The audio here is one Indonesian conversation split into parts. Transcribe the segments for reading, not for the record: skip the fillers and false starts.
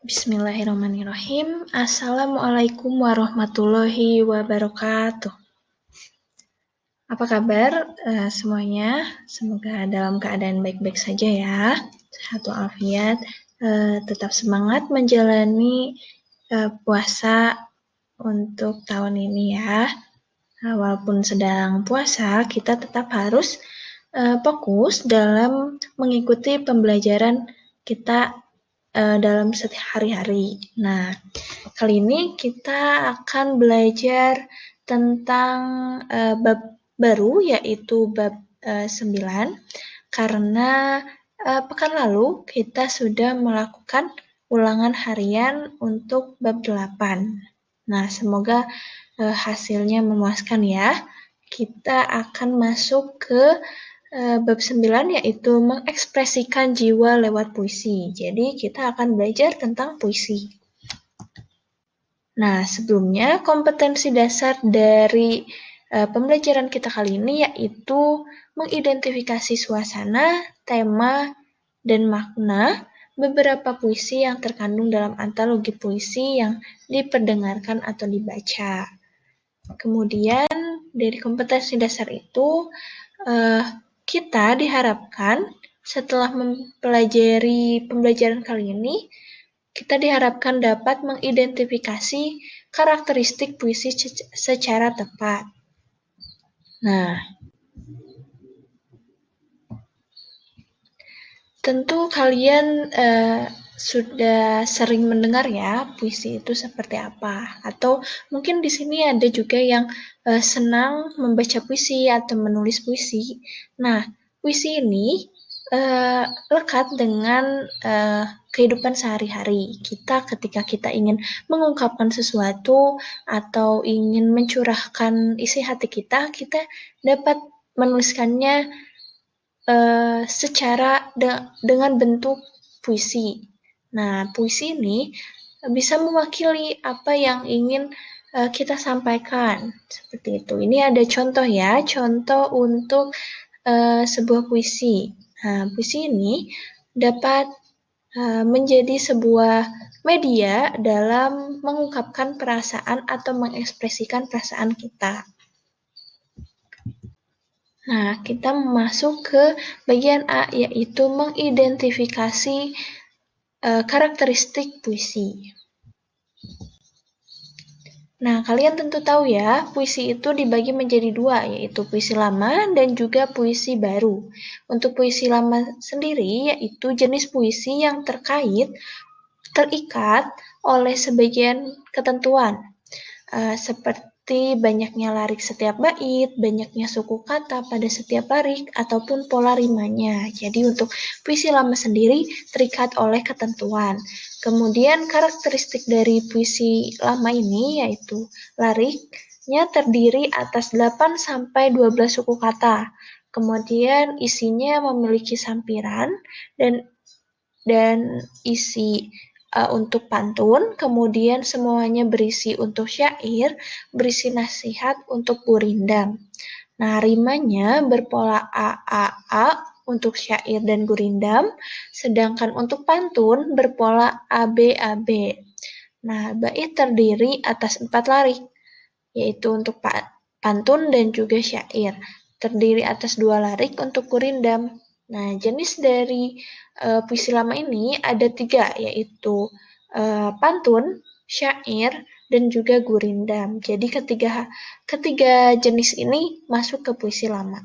Bismillahirrahmanirrahim. Assalamualaikum warahmatullahi wabarakatuh. Apa kabar semuanya? Semoga dalam keadaan baik-baik saja ya. Sehat walafiat. Tetap semangat menjalani puasa untuk tahun ini ya. Walaupun sedang puasa, kita tetap harus fokus dalam mengikuti pembelajaran kita dalam setiap hari-hari. Nah, kali ini kita akan belajar tentang bab baru, yaitu bab 9, karena pekan lalu kita sudah melakukan ulangan harian untuk bab 8. Nah, semoga hasilnya memuaskan ya. Kita akan masuk ke bab 9, yaitu mengekspresikan jiwa lewat puisi. Jadi kita akan belajar tentang puisi. Nah, sebelumnya kompetensi dasar dari pembelajaran kita kali ini yaitu mengidentifikasi suasana, tema, dan makna beberapa puisi yang terkandung dalam antologi puisi yang diperdengarkan atau dibaca. Kemudian dari kompetensi dasar itu kita diharapkan setelah mempelajari pembelajaran kali ini, kita diharapkan dapat mengidentifikasi karakteristik puisi secara tepat. Nah, tentu kalian sudah sering mendengar ya puisi itu seperti apa, atau mungkin di sini ada juga yang senang membaca puisi atau menulis puisi. Nah, puisi ini lekat dengan kehidupan sehari-hari kita ketika kita ingin mengungkapkan sesuatu atau ingin mencurahkan isi hati kita dapat menuliskannya dengan bentuk puisi. Nah, puisi ini bisa mewakili apa yang ingin kita sampaikan, seperti itu. Ini ada contoh ya, contoh untuk sebuah puisi. Nah, puisi ini dapat menjadi sebuah media dalam mengungkapkan perasaan atau mengekspresikan perasaan kita. Nah, kita masuk ke bagian A, yaitu mengidentifikasi karakteristik puisi. Nah, kalian tentu tahu ya, puisi itu dibagi menjadi dua, yaitu puisi lama dan juga puisi baru. Untuk puisi lama sendiri, yaitu jenis puisi yang terikat oleh sebagian ketentuan, seperti banyaknya larik setiap bait, banyaknya suku kata pada setiap larik, ataupun pola rimanya. Jadi untuk puisi lama sendiri terikat oleh ketentuan. Kemudian karakteristik dari puisi lama ini yaitu lariknya terdiri atas 8-12 suku kata. Kemudian isinya memiliki sampiran dan isi untuk pantun, kemudian semuanya berisi untuk syair, berisi nasihat untuk gurindam. Nah, rimanya berpola A untuk syair dan gurindam, sedangkan untuk pantun berpola AB. Nah, bait terdiri atas 4 larik, yaitu untuk pantun dan juga syair. Terdiri atas 2 larik untuk gurindam. Nah, jenis dari puisi lama ini ada 3, yaitu pantun, syair, dan juga gurindam. Jadi ketiga jenis ini masuk ke puisi lama.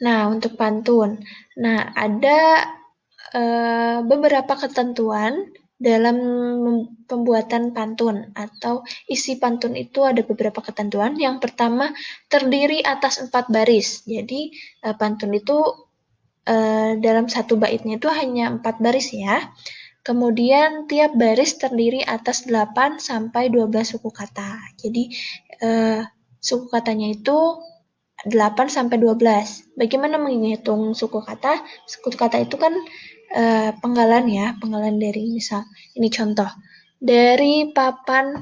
Nah, untuk pantun. Nah, ada beberapa ketentuan dalam pembuatan pantun atau isi pantun itu ada beberapa ketentuan. Yang pertama, terdiri atas 4 baris. Jadi, pantun itu dalam satu baitnya itu hanya 4 baris ya. Kemudian tiap baris terdiri atas 8-12 suku kata. Jadi suku katanya itu 8-12. Bagaimana menghitung suku kata? Suku kata itu kan penggalan ya, penggalan dari misal ini contoh. Dari papan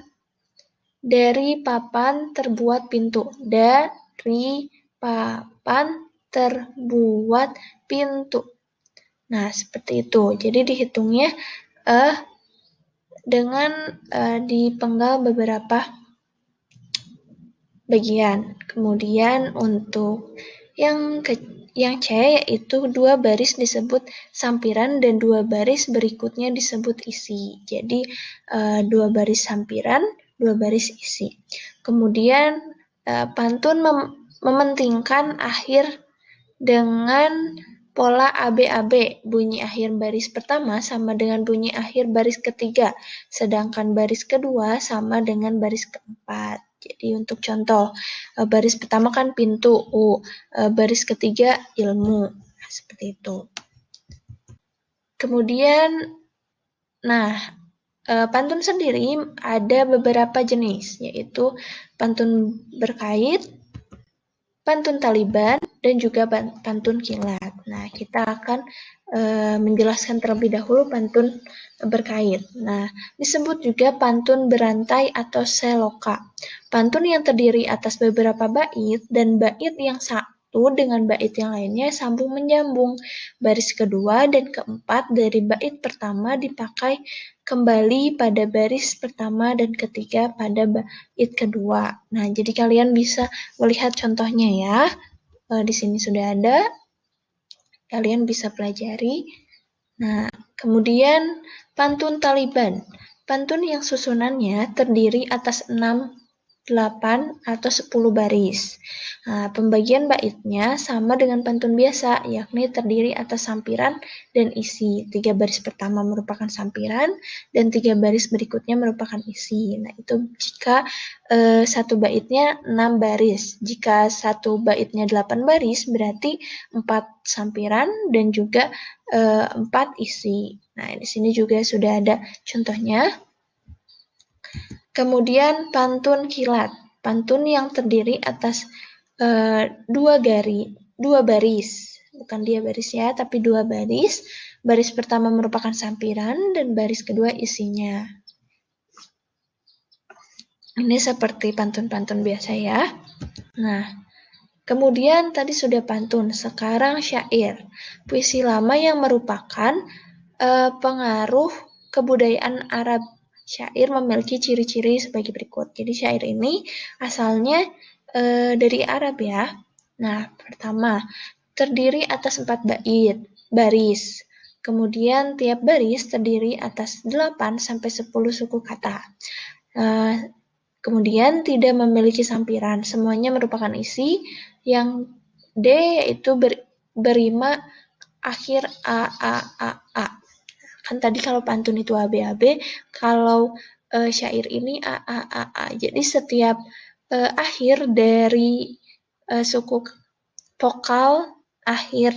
terbuat pintu. Dari papan terbuat pintu. Nah, seperti itu. Jadi dihitungnya dengan dipenggal beberapa bagian. Kemudian untuk yang C yaitu 2 baris disebut sampiran dan 2 baris berikutnya disebut isi. Jadi 2 baris sampiran, 2 baris isi. Kemudian pantun mementingkan akhir dengan pola ABAB, bunyi akhir baris pertama sama dengan bunyi akhir baris ketiga, sedangkan baris kedua sama dengan baris keempat. Jadi untuk contoh, baris pertama kan pintu, baris ketiga ilmu, nah, seperti itu. Kemudian, pantun sendiri ada beberapa jenis, yaitu pantun berkait, pantun taliban, dan juga pantun kilat. Nah, kita akan menjelaskan terlebih dahulu pantun berkait. Nah, disebut juga pantun berantai atau seloka. Pantun yang terdiri atas beberapa bait dan bait yang satu dengan bait yang lainnya sambung menyambung. Baris kedua dan keempat dari bait pertama dipakai kembali pada baris pertama dan ketiga pada bait kedua. Nah, jadi kalian bisa melihat contohnya ya. Di sini sudah ada. Kalian bisa pelajari. Nah, kemudian pantun taliban. Pantun yang susunannya terdiri atas 6, 8, atau 10 baris. Nah, pembagian baitnya sama dengan pantun biasa, yakni terdiri atas sampiran dan isi. 3 baris pertama merupakan sampiran, dan 3 baris berikutnya merupakan isi. Nah, itu jika satu baitnya 6 baris. Jika satu baitnya 8 baris, berarti 4 sampiran dan juga 4 isi. Nah, di sini juga sudah ada contohnya. Kemudian pantun kilat. Pantun yang terdiri atas 2 baris. Bukan dia baris ya, tapi 2 baris. Baris pertama merupakan sampiran dan baris kedua isinya. Ini seperti pantun-pantun biasa ya. Nah, kemudian tadi sudah pantun, sekarang syair. Puisi lama yang merupakan pengaruh kebudayaan Arab. Syair memiliki ciri-ciri sebagai berikut. Jadi syair ini asalnya dari Arab ya. Nah, pertama, terdiri atas 4 baris. Kemudian tiap baris terdiri atas 8 sampai 10 suku kata. Kemudian tidak memiliki sampiran, semuanya merupakan isi. Yang D yaitu berima akhir A. Kan tadi kalau pantun itu ABAB, kalau syair ini A. Jadi setiap akhir dari suku vokal akhir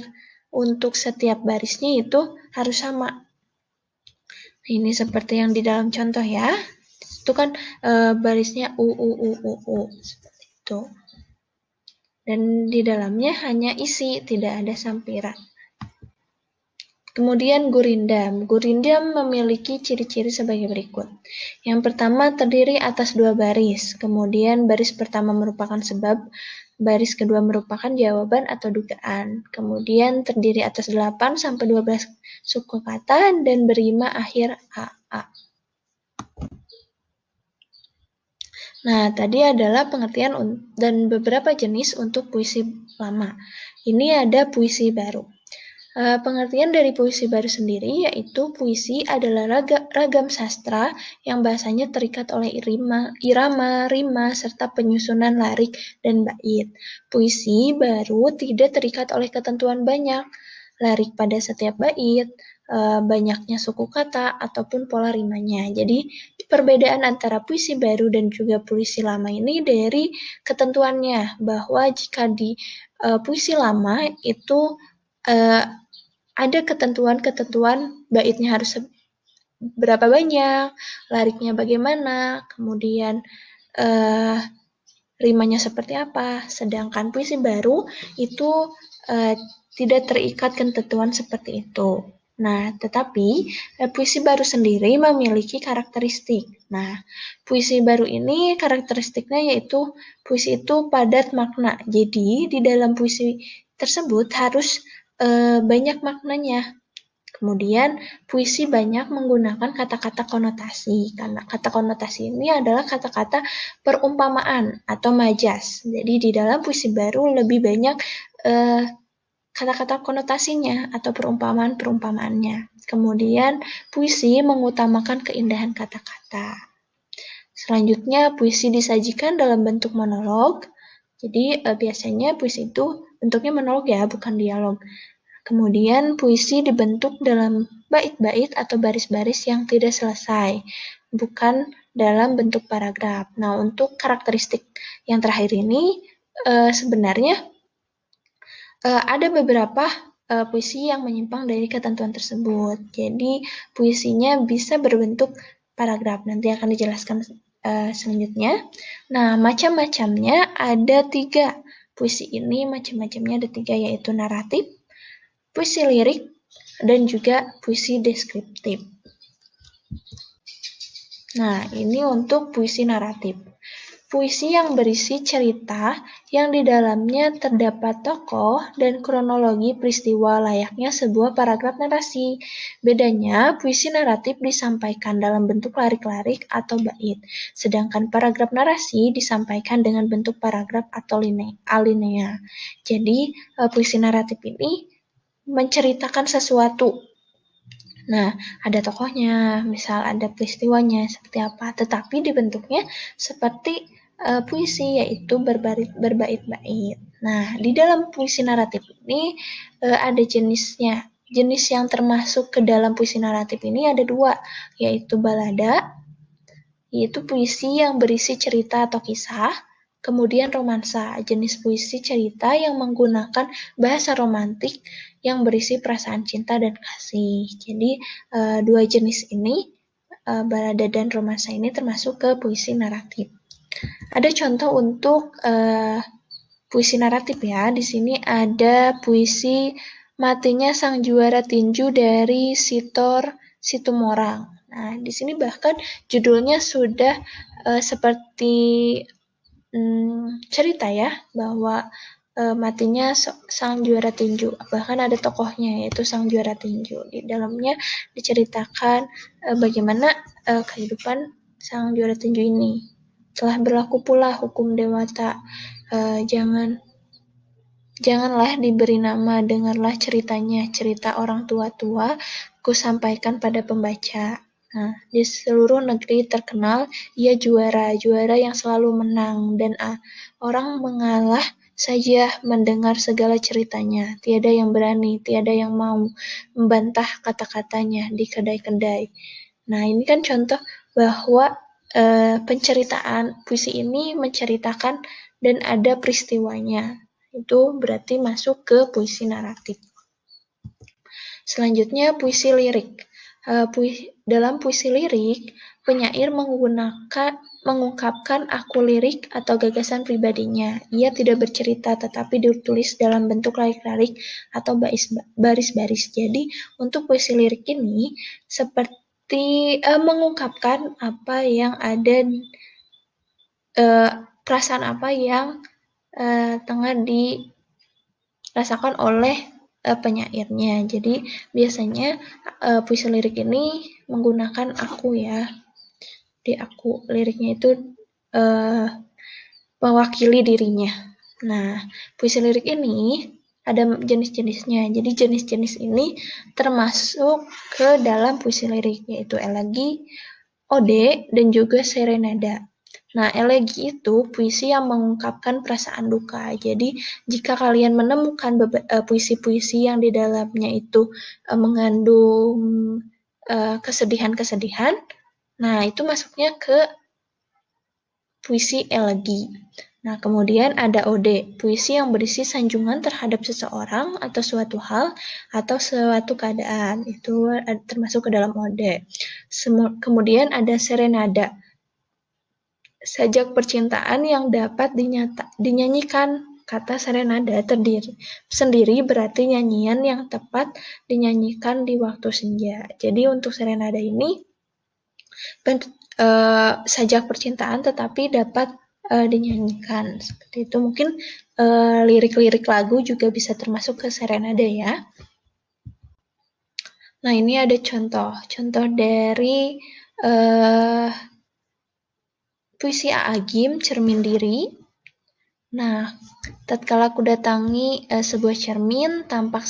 untuk setiap barisnya itu harus sama. Ini seperti yang di dalam contoh ya. Itu kan barisnya U seperti itu. Dan di dalamnya hanya isi, tidak ada sampiran. Kemudian gurindam. Gurindam memiliki ciri-ciri sebagai berikut. Yang pertama terdiri atas 2 baris. Kemudian baris pertama merupakan sebab, baris kedua merupakan jawaban atau dugaan. Kemudian terdiri atas 8 sampai 12 suku kata dan berima akhir A. Nah, tadi adalah pengertian dan beberapa jenis untuk puisi lama. Ini ada puisi baru. Pengertian dari puisi baru sendiri yaitu puisi adalah ragam sastra yang bahasanya terikat oleh irama, rima, serta penyusunan larik dan bait. Puisi baru tidak terikat oleh ketentuan banyak larik pada setiap bait, banyaknya suku kata, ataupun pola rimanya. Jadi, perbedaan antara puisi baru dan juga puisi lama ini dari ketentuannya, bahwa jika di puisi lama itu ada ketentuan-ketentuan baitnya harus berapa banyak, lariknya bagaimana, kemudian rimanya seperti apa. Sedangkan puisi baru itu tidak terikat ketentuan seperti itu. Nah, tetapi puisi baru sendiri memiliki karakteristik. Nah, puisi baru ini karakteristiknya yaitu puisi itu padat makna. Jadi, di dalam puisi tersebut harus banyak maknanya. Kemudian, puisi banyak menggunakan kata-kata konotasi, karena kata konotasi ini adalah kata-kata perumpamaan atau majas. Jadi di dalam puisi baru lebih banyak kata-kata konotasinya atau perumpamaan-perumpamaannya. Kemudian, puisi mengutamakan keindahan kata-kata. Selanjutnya, puisi disajikan dalam bentuk monolog. Jadi, biasanya puisi itu bentuknya monolog ya, bukan dialog. Kemudian puisi dibentuk dalam bait-bait atau baris-baris yang tidak selesai, bukan dalam bentuk paragraf. Nah, untuk karakteristik yang terakhir ini sebenarnya ada beberapa puisi yang menyimpang dari ketentuan tersebut. Jadi, puisinya bisa berbentuk paragraf. Nanti akan dijelaskan selanjutnya. Nah, macam-macamnya ada 3. Puisi ini macam-macamnya ada 3, yaitu naratif, puisi lirik, dan juga puisi deskriptif. Nah, ini untuk puisi naratif. Puisi yang berisi cerita yang di dalamnya terdapat tokoh dan kronologi peristiwa layaknya sebuah paragraf narasi. Bedanya, puisi naratif disampaikan dalam bentuk larik-larik atau bait, sedangkan paragraf narasi disampaikan dengan bentuk paragraf atau alinea. Jadi, puisi naratif ini menceritakan sesuatu. Nah, ada tokohnya, misal ada peristiwanya seperti apa, tetapi dibentuknya seperti puisi, yaitu berbait-bait. Nah, di dalam puisi naratif ini ada jenisnya. Jenis yang termasuk ke dalam puisi naratif ini ada 2, yaitu balada, yaitu puisi yang berisi cerita atau kisah. Kemudian romansa, jenis puisi cerita yang menggunakan bahasa romantik yang berisi perasaan cinta dan kasih. Jadi 2 jenis ini, balada dan romansa ini termasuk ke puisi naratif. Ada contoh untuk puisi naratif ya. Di sini ada puisi Matinya Sang Juara Tinju dari Sitor Situmorang. Nah, di sini bahkan judulnya sudah seperti cerita ya, bahwa matinya sang juara tinju. Bahkan ada tokohnya, yaitu sang juara tinju. Di dalamnya diceritakan bagaimana kehidupan sang juara tinju ini. Telah berlaku pula hukum dewata. Janganlah diberi nama, dengarlah ceritanya, cerita orang tua-tua, ku sampaikan pada pembaca. Nah, di seluruh negeri terkenal, ia juara yang selalu menang, dan orang mengalah saja mendengar segala ceritanya. Tiada yang berani, tiada yang mau membantah kata-katanya di kedai-kedai. Nah, ini kan contoh bahwa penceritaan puisi ini menceritakan dan ada peristiwanya. Itu berarti masuk ke puisi naratif. Selanjutnya puisi lirik. Dalam puisi lirik, penyair mengungkapkan aku lirik atau gagasan pribadinya. Ia tidak bercerita tetapi ditulis dalam bentuk larik-larik atau baris-baris. Jadi untuk puisi lirik ini seperti mengungkapkan apa yang ada, perasaan apa yang tengah dirasakan oleh penyairnya. Jadi biasanya puisi lirik ini menggunakan aku ya. Jadi aku, liriknya itu mewakili dirinya. Nah, puisi lirik ini ada jenis-jenisnya. Jadi jenis-jenis ini termasuk ke dalam puisi lirik, yaitu elegi, ode, dan juga serenada. Nah, elegi itu puisi yang mengungkapkan perasaan duka. Jadi, jika kalian menemukan puisi-puisi yang di dalamnya itu mengandung kesedihan-kesedihan, nah itu masuknya ke puisi elegi. Nah, kemudian ada ode, puisi yang berisi sanjungan terhadap seseorang atau suatu hal atau suatu keadaan. Itu termasuk ke dalam ode. Kemudian ada serenada, sajak percintaan yang dapat dinyanyikan. Kata serenada sendiri berarti nyanyian yang tepat dinyanyikan di waktu senja. Jadi untuk serenada ini sajak percintaan tetapi dapat dinyanyikan. Seperti itu. Mungkin lirik-lirik lagu juga bisa termasuk ke serenada ya. Nah, ini ada contoh dari puisi A'agim, Cermin Diri. Nah, tatkala ku datangi sebuah cermin, tampak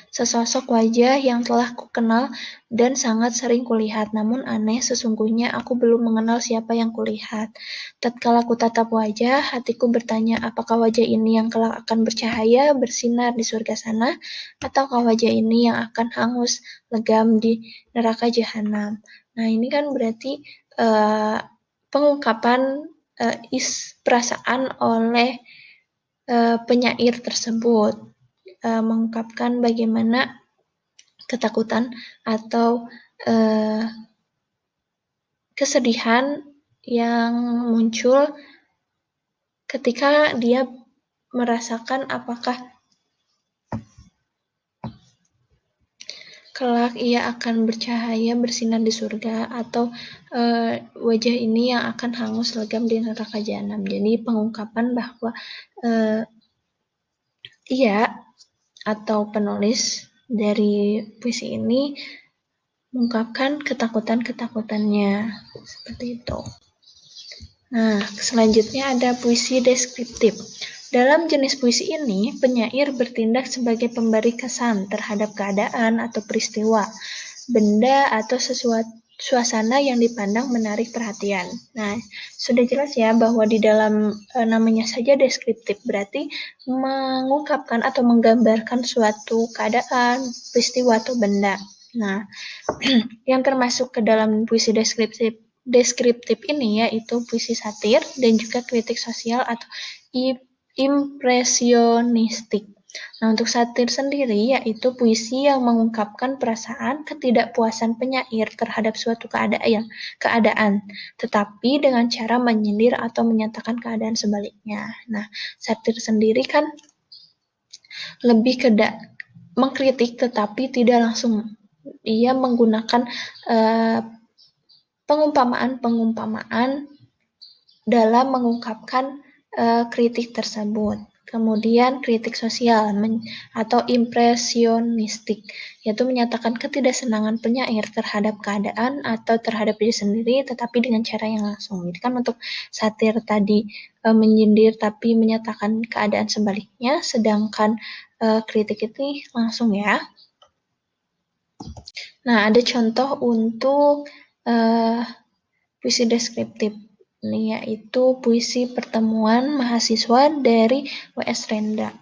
sesosok wajah yang telah kukenal dan sangat sering kulihat. Namun aneh, sesungguhnya aku belum mengenal siapa yang kulihat. Tatkala ku tatap wajah, hatiku bertanya, apakah wajah ini yang kelak akan bercahaya, bersinar di surga sana, ataukah wajah ini yang akan hangus, legam di neraka jahanam. Nah, ini kan berarti pengungkapan perasaan oleh penyair tersebut, mengungkapkan bagaimana ketakutan atau kesedihan yang muncul ketika dia merasakan apakah kelak ia akan bercahaya bersinar di surga atau wajah ini yang akan hangus legam di neraka jahanam. Jadi pengungkapan bahwa ia atau penulis dari puisi ini mengungkapkan ketakutan-ketakutannya seperti itu. Nah, selanjutnya ada puisi deskriptif. Dalam jenis puisi ini, penyair bertindak sebagai pemberi kesan terhadap keadaan atau peristiwa, benda atau suasana yang dipandang menarik perhatian. Nah, sudah jelas ya bahwa di dalam namanya saja deskriptif berarti mengungkapkan atau menggambarkan suatu keadaan, peristiwa atau benda. Nah, yang termasuk ke dalam puisi deskriptif ini yaitu puisi satir dan juga kritik sosial atau impresionistik. Nah, untuk satir sendiri yaitu puisi yang mengungkapkan perasaan ketidakpuasan penyair terhadap suatu keadaan, tetapi dengan cara menyindir atau menyatakan keadaan sebaliknya. Nah, satir sendiri kan lebih ke mengkritik tetapi tidak langsung. Ia menggunakan pengumpamaan dalam mengungkapkan kritik tersebut. Kemudian kritik sosial atau impresionistik, yaitu menyatakan ketidaksenangan penyair terhadap keadaan atau terhadap diri sendiri, tetapi dengan cara yang langsung. Jadi kan untuk satir tadi menyindir tapi menyatakan keadaan sebaliknya, sedangkan kritik itu langsung ya. Nah, ada contoh untuk puisi deskriptif. Ini yaitu puisi pertemuan mahasiswa dari W.S. Renda.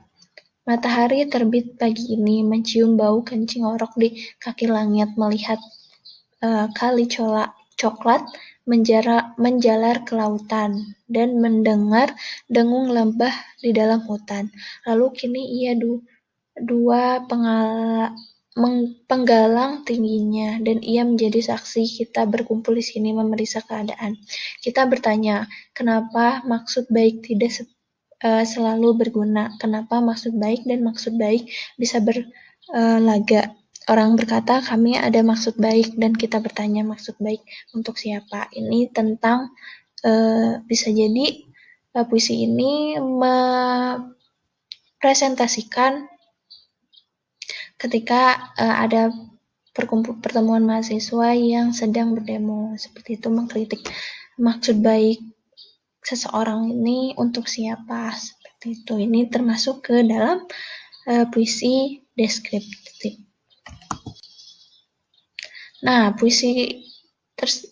Matahari terbit pagi ini, mencium bau kencing orok di kaki langit, melihat kali coklat menjalar ke lautan, dan mendengar dengung lebah di dalam hutan. Lalu kini ia dua penggalang tingginya, dan ia menjadi saksi kita berkumpul di sini memeriksa keadaan. Kita bertanya, kenapa maksud baik tidak selalu berguna? Kenapa maksud baik dan maksud baik bisa berlaga? Orang berkata, kami ada maksud baik, dan kita bertanya maksud baik untuk siapa? Ini tentang bisa jadi puisi ini mempresentasikan ketika ada pertemuan mahasiswa yang sedang berdemo, seperti itu, mengkritik maksud baik seseorang ini untuk siapa, seperti itu. Ini termasuk ke dalam puisi deskriptif. Nah, puisi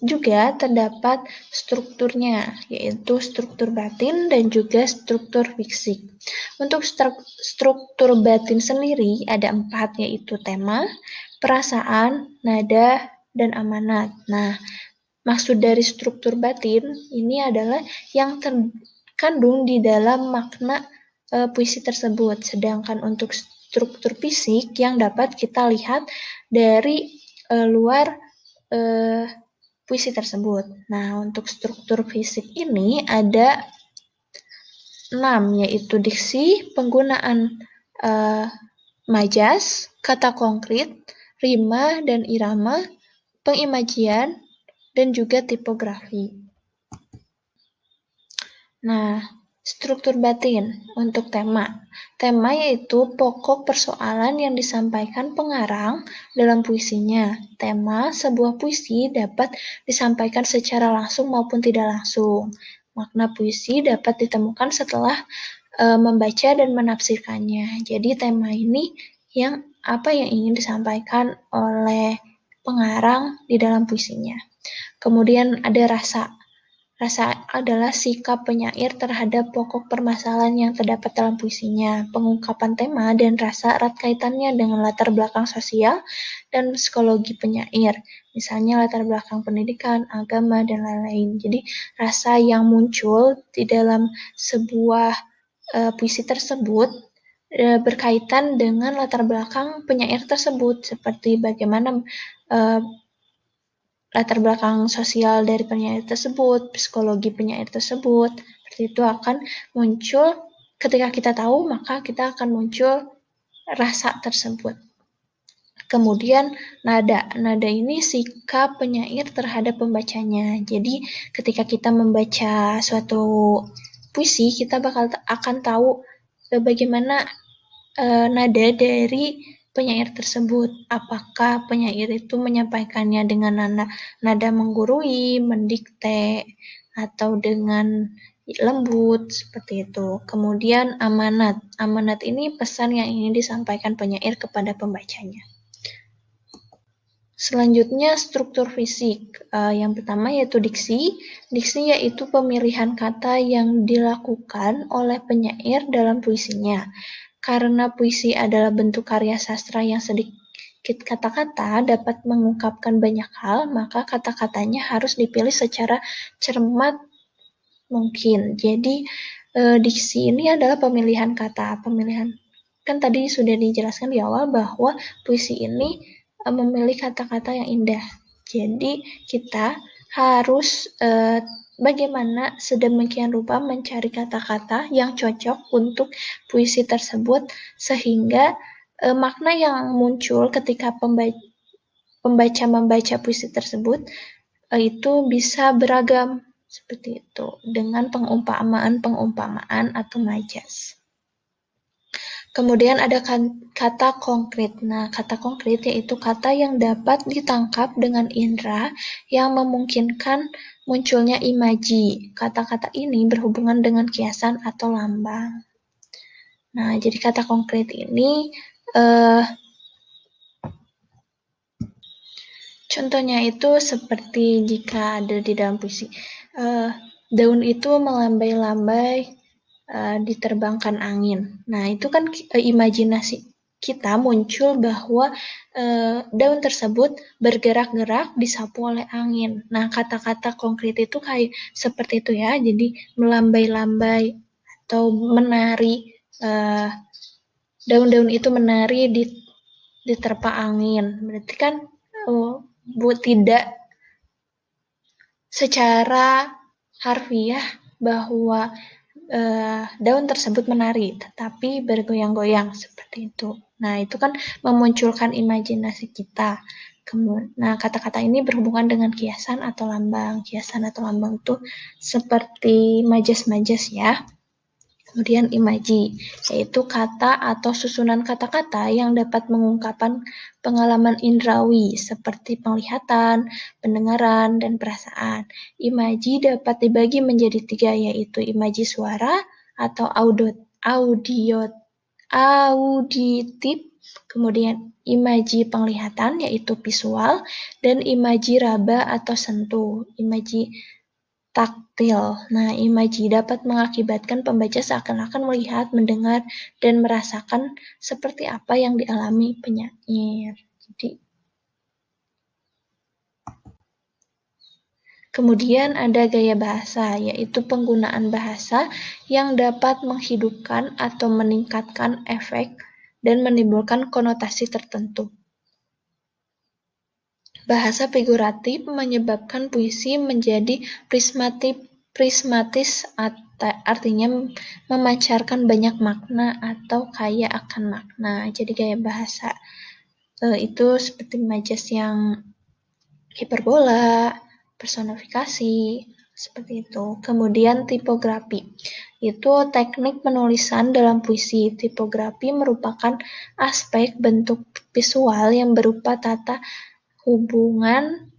juga terdapat strukturnya, yaitu struktur batin dan juga struktur fisik. Untuk struktur batin sendiri ada 4, yaitu tema, perasaan, nada, dan amanat. Nah, maksud dari struktur batin ini adalah yang terkandung di dalam makna puisi tersebut. Sedangkan untuk struktur fisik yang dapat kita lihat dari luar puisi tersebut. Nah, untuk struktur fisik ini ada 6, yaitu diksi, penggunaan majas, kata konkret, rima dan irama, pengimajian, dan juga tipografi. Nah, Struktur batin untuk tema. Tema yaitu pokok persoalan yang disampaikan pengarang dalam puisinya. Tema sebuah puisi dapat disampaikan secara langsung maupun tidak langsung. Makna puisi dapat ditemukan setelah membaca dan menafsirkannya. Jadi tema ini apa yang ingin disampaikan oleh pengarang di dalam puisinya. Kemudian ada rasa. Rasa adalah sikap penyair terhadap pokok permasalahan yang terdapat dalam puisinya. Pengungkapan tema dan rasa erat kaitannya dengan latar belakang sosial dan psikologi penyair. Misalnya latar belakang pendidikan, agama, dan lain-lain. Jadi rasa yang muncul di dalam sebuah puisi tersebut berkaitan dengan latar belakang penyair tersebut, seperti bagaimana latar belakang sosial dari penyair tersebut, psikologi penyair tersebut, seperti itu akan muncul. Ketika kita tahu, maka kita akan muncul rasa tersebut. Kemudian nada. Nada ini sikap penyair terhadap pembacanya. Jadi ketika kita membaca suatu puisi, kita akan tahu bagaimana nada dari penyair tersebut. Apakah penyair itu menyampaikannya dengan nada menggurui, mendikte, atau dengan lembut, seperti itu. Kemudian amanat. Amanat ini pesan yang ingin disampaikan penyair kepada pembacanya. Selanjutnya struktur fisik. Yang pertama yaitu diksi. Diksi yaitu pemilihan kata yang dilakukan oleh penyair dalam puisinya. Karena puisi adalah bentuk karya sastra yang sedikit kata-kata dapat mengungkapkan banyak hal, maka kata-katanya harus dipilih secara cermat mungkin. Jadi diksi ini adalah pemilihan kata. Kan tadi sudah dijelaskan di awal bahwa puisi ini memilih kata-kata yang indah. Jadi kita harus bagaimana sedemikian rupa mencari kata-kata yang cocok untuk puisi tersebut sehingga makna yang muncul ketika pembaca membaca puisi tersebut itu bisa beragam seperti itu dengan pengumpamaan atau majas. Kemudian ada kata konkret. Nah, kata konkret yaitu kata yang dapat ditangkap dengan indera yang memungkinkan munculnya imaji. Kata-kata ini berhubungan dengan kiasan atau lambang. Nah, jadi kata konkret ini contohnya itu seperti jika ada di dalam puisi. Daun itu melambai-lambai diterbangkan angin. Nah, itu kan imajinasi kita muncul bahwa daun tersebut bergerak-gerak disapu oleh angin. Nah, kata-kata konkret itu kayak seperti itu ya. Jadi melambai-lambai atau menari. Daun-daun itu menari diterpa angin. Berarti kan tidak secara harfiah bahwa daun tersebut menari, tetapi bergoyang-goyang seperti itu. Nah, itu kan memunculkan imajinasi kita. Nah, kata-kata ini berhubungan dengan kiasan atau lambang. Kiasan atau lambang itu seperti majas-majas ya. Kemudian imaji, yaitu kata atau susunan kata-kata yang dapat mengungkapkan pengalaman indrawi seperti penglihatan, pendengaran, dan perasaan. Imaji dapat dibagi menjadi 3, yaitu imaji suara atau auditif, kemudian imaji penglihatan yaitu visual, dan imaji raba atau sentuh, imaji taktil. Nah, imaji dapat mengakibatkan pembaca seakan-akan melihat, mendengar, dan merasakan seperti apa yang dialami penyair. Kemudian ada gaya bahasa, yaitu penggunaan bahasa yang dapat menghidupkan atau meningkatkan efek dan menimbulkan konotasi tertentu. Bahasa figuratif menyebabkan puisi menjadi prismatis, artinya memancarkan banyak makna atau kaya akan makna. Jadi gaya bahasa itu seperti majas yang hiperbola, personifikasi, Seperti itu. Kemudian tipografi. Itu teknik penulisan dalam puisi. Tipografi merupakan aspek bentuk visual yang berupa tata hubungan,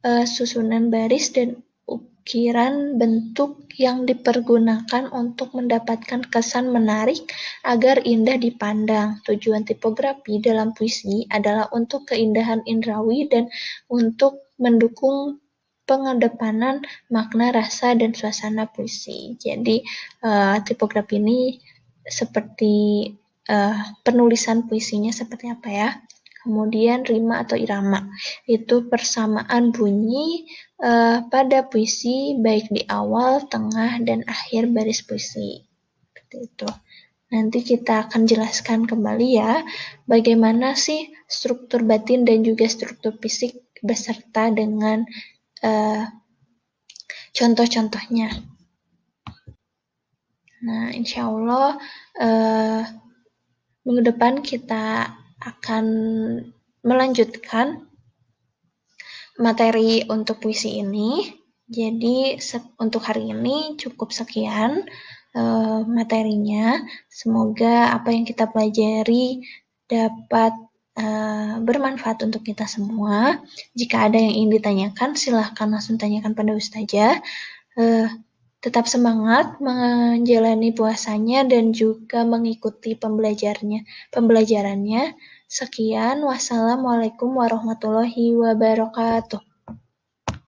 susunan baris, dan ukiran bentuk yang dipergunakan untuk mendapatkan kesan menarik agar indah dipandang. Tujuan tipografi dalam puisi adalah untuk keindahan indrawi dan untuk mendukung pengedepanan makna, rasa, dan suasana puisi. Jadi, tipografi ini seperti penulisan puisinya seperti apa ya. Kemudian rima atau irama, itu persamaan bunyi pada puisi baik di awal, tengah, dan akhir baris puisi. Seperti itu. Nanti kita akan jelaskan kembali ya, bagaimana sih struktur batin dan juga struktur fisik beserta dengan contoh-contohnya. Nah, insya Allah minggu depan kita akan melanjutkan materi untuk puisi ini. Jadi untuk hari ini cukup sekian materinya. Semoga apa yang kita pelajari dapat bermanfaat untuk kita semua. Jika ada yang ingin ditanyakan, silahkan langsung tanyakan pada Ustazah. Tetap semangat menjalani puasanya dan juga mengikuti pembelajarannya. Sekian, wassalamualaikum warahmatullahi wabarakatuh.